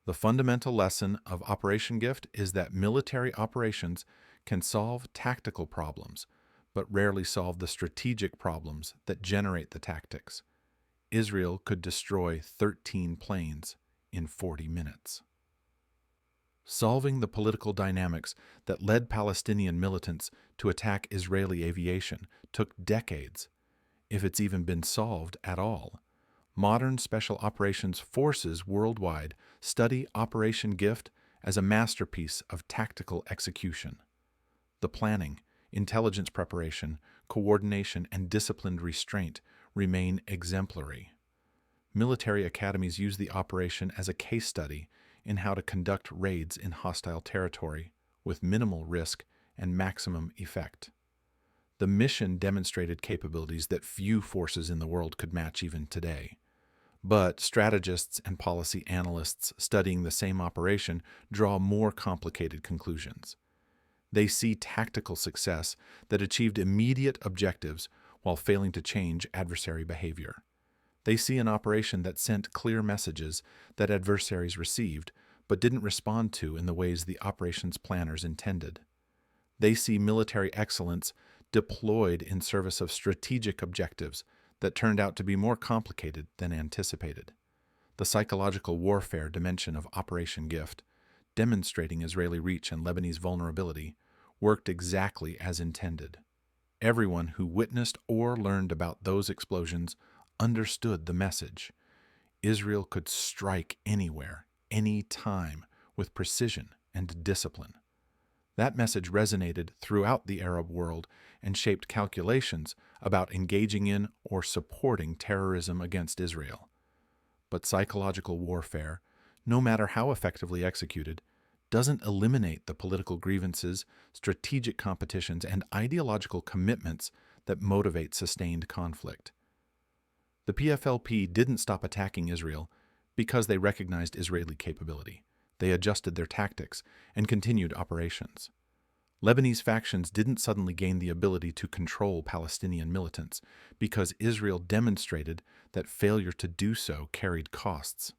S1: The fundamental lesson of Operation Gift is that military operations can solve tactical problems, but rarely solve the strategic problems that generate the tactics. Israel could destroy 13 planes in 40 minutes. Solving the political dynamics that led Palestinian militants to attack Israeli aviation took decades, if it's even been solved at all. Modern special operations forces worldwide study Operation Gift as a masterpiece of tactical execution. The planning, intelligence preparation, coordination, and disciplined restraint remain exemplary. Military academies use the operation as a case study in how to conduct raids in hostile territory with minimal risk and maximum effect. The mission demonstrated capabilities that few forces in the world could match even today. But strategists and policy analysts studying the same operation draw more complicated conclusions. They see tactical success that achieved immediate objectives while failing to change adversary behavior. They see an operation that sent clear messages that adversaries received, but didn't respond to in the ways the operations planners intended. They see military excellence deployed in service of strategic objectives that turned out to be more complicated than anticipated. The psychological warfare dimension of Operation Gift, demonstrating Israeli reach and Lebanese vulnerability, worked exactly as intended. Everyone who witnessed or learned about those explosions understood the message. Israel could strike anywhere, any time, with precision and discipline. That message resonated throughout the Arab world and shaped calculations about engaging in or supporting terrorism against Israel. But psychological warfare, no matter how effectively executed, doesn't eliminate the political grievances, strategic competitions, and ideological commitments that motivate sustained conflict. The PFLP didn't stop attacking Israel because they recognized Israeli capability. They adjusted their tactics and continued operations. Lebanese factions didn't suddenly gain the ability to control Palestinian militants because Israel demonstrated that failure to do so carried costs.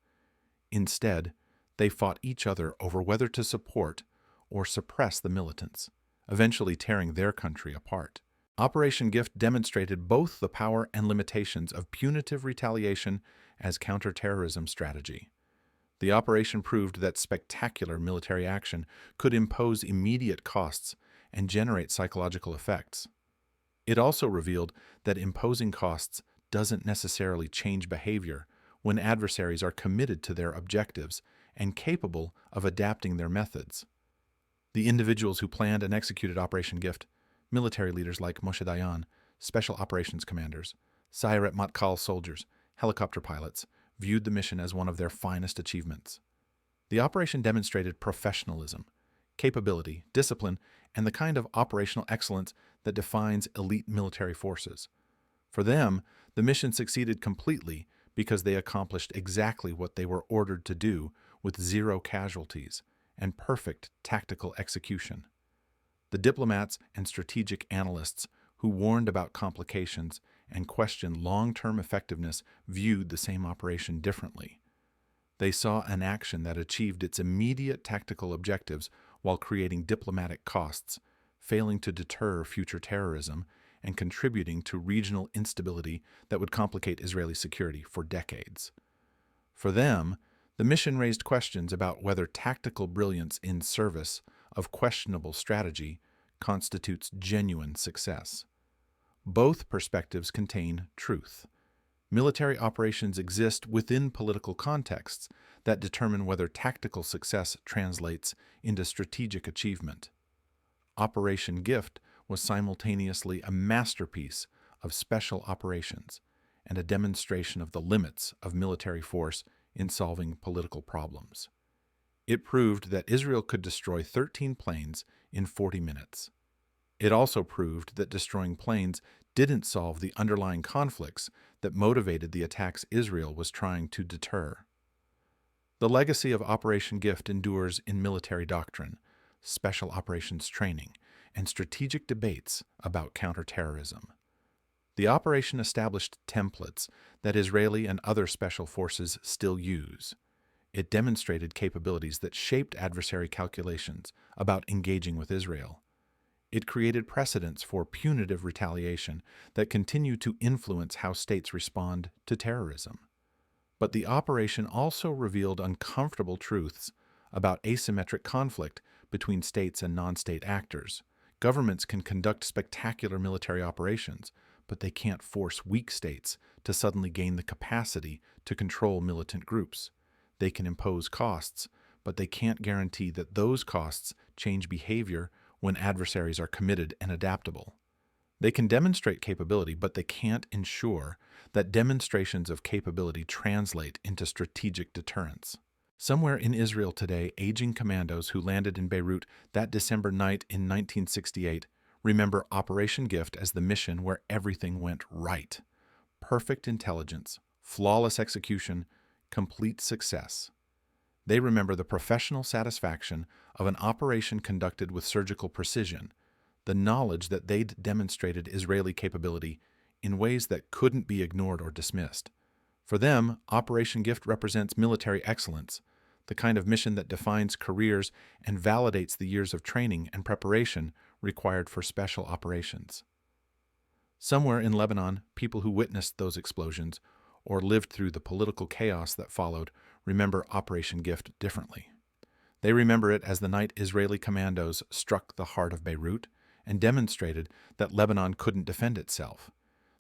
S1: Instead, they fought each other over whether to support or suppress the militants, eventually tearing their country apart. Operation Gift demonstrated both the power and limitations of punitive retaliation as counterterrorism strategy. The operation proved that spectacular military action could impose immediate costs and generate psychological effects. It also revealed that imposing costs doesn't necessarily change behavior when adversaries are committed to their objectives and capable of adapting their methods. The individuals who planned and executed Operation Gift, military leaders like Moshe Dayan, special operations commanders, Sayeret Matkal soldiers, helicopter pilots, viewed the mission as one of their finest achievements. The operation demonstrated professionalism, capability, discipline, and the kind of operational excellence that defines elite military forces. For them, the mission succeeded completely because they accomplished exactly what they were ordered to do with zero casualties and perfect tactical execution. The diplomats and strategic analysts who warned about complications and questioned long-term effectiveness viewed the same operation differently. They saw an action that achieved its immediate tactical objectives while creating diplomatic costs, failing to deter future terrorism, and contributing to regional instability that would complicate Israeli security for decades. For them, the mission raised questions about whether tactical brilliance in service of questionable strategy constitutes genuine success. Both perspectives contain truth. Military operations exist within political contexts that determine whether tactical success translates into strategic achievement. Operation Gift was simultaneously a masterpiece of special operations and a demonstration of the limits of military force in solving political problems. It proved that Israel could destroy 13 planes in 40 minutes. It also proved that destroying planes didn't solve the underlying conflicts that motivated the attacks Israel was trying to deter. The legacy of Operation Gift endures in military doctrine, special operations training, and strategic debates about counterterrorism. The operation established templates that Israeli and other special forces still use. It demonstrated capabilities that shaped adversary calculations about engaging with Israel. It created precedents for punitive retaliation that continue to influence how states respond to terrorism. But the operation also revealed uncomfortable truths about asymmetric conflict between states and non-state actors. Governments can conduct spectacular military operations, but they can't force weak states to suddenly gain the capacity to control militant groups. They can impose costs, but they can't guarantee that those costs change behavior when adversaries are committed and adaptable. They can demonstrate capability, but they can't ensure that demonstrations of capability translate into strategic deterrence. Somewhere in Israel today, aging commandos who landed in Beirut that December night in 1968 remember Operation Gift as the mission where everything went right. Perfect intelligence, flawless execution, complete success. They remember the professional satisfaction of an operation conducted with surgical precision, the knowledge that they'd demonstrated Israeli capability in ways that couldn't be ignored or dismissed. For them, Operation Gift represents military excellence, the kind of mission that defines careers and validates the years of training and preparation required for special operations. Somewhere in Lebanon, people who witnessed those explosions or lived through the political chaos that followed remember Operation Gift differently. They remember it as the night Israeli commandos struck the heart of Beirut and demonstrated that Lebanon couldn't defend itself.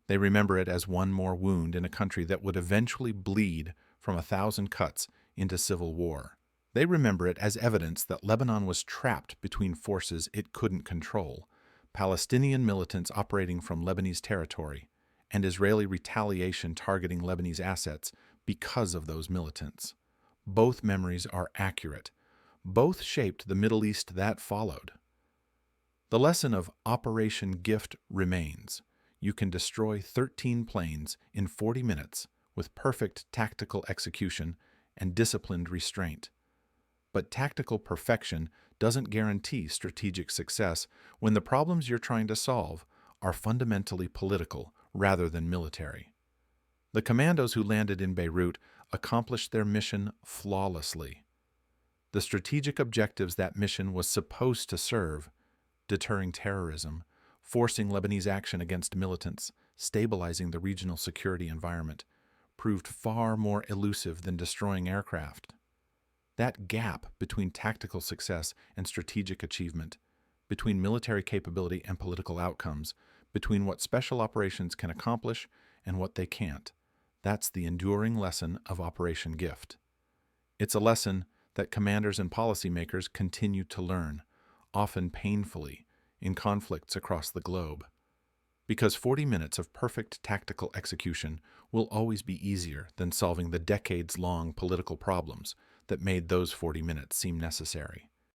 S1: They remember it as one more wound in a country that would eventually bleed from 1,000 cuts into civil war. They remember it as evidence that Lebanon was trapped between forces it couldn't control, Palestinian militants operating from Lebanese territory, and Israeli retaliation targeting Lebanese assets because of those militants. Both memories are accurate. Both shaped the Middle East that followed. The lesson of Operation Gift remains. You can destroy 13 planes in 40 minutes with perfect tactical execution and disciplined restraint. But tactical perfection doesn't guarantee strategic success when the problems you're trying to solve are fundamentally political rather than military. The commandos who landed in Beirut accomplished their mission flawlessly. The strategic objectives that mission was supposed to serve, deterring terrorism, forcing Lebanese action against militants, stabilizing the regional security environment, proved far more elusive than destroying aircraft. That gap between tactical success and strategic achievement, between military capability and political outcomes, between what special operations can accomplish and what they can't, that's the enduring lesson of Operation Gift. It's a lesson that commanders and policymakers continue to learn, often painfully, in conflicts across the globe. Because 40 minutes of perfect tactical execution will always be easier than solving the decades-long political problems that made those 40 minutes seem necessary.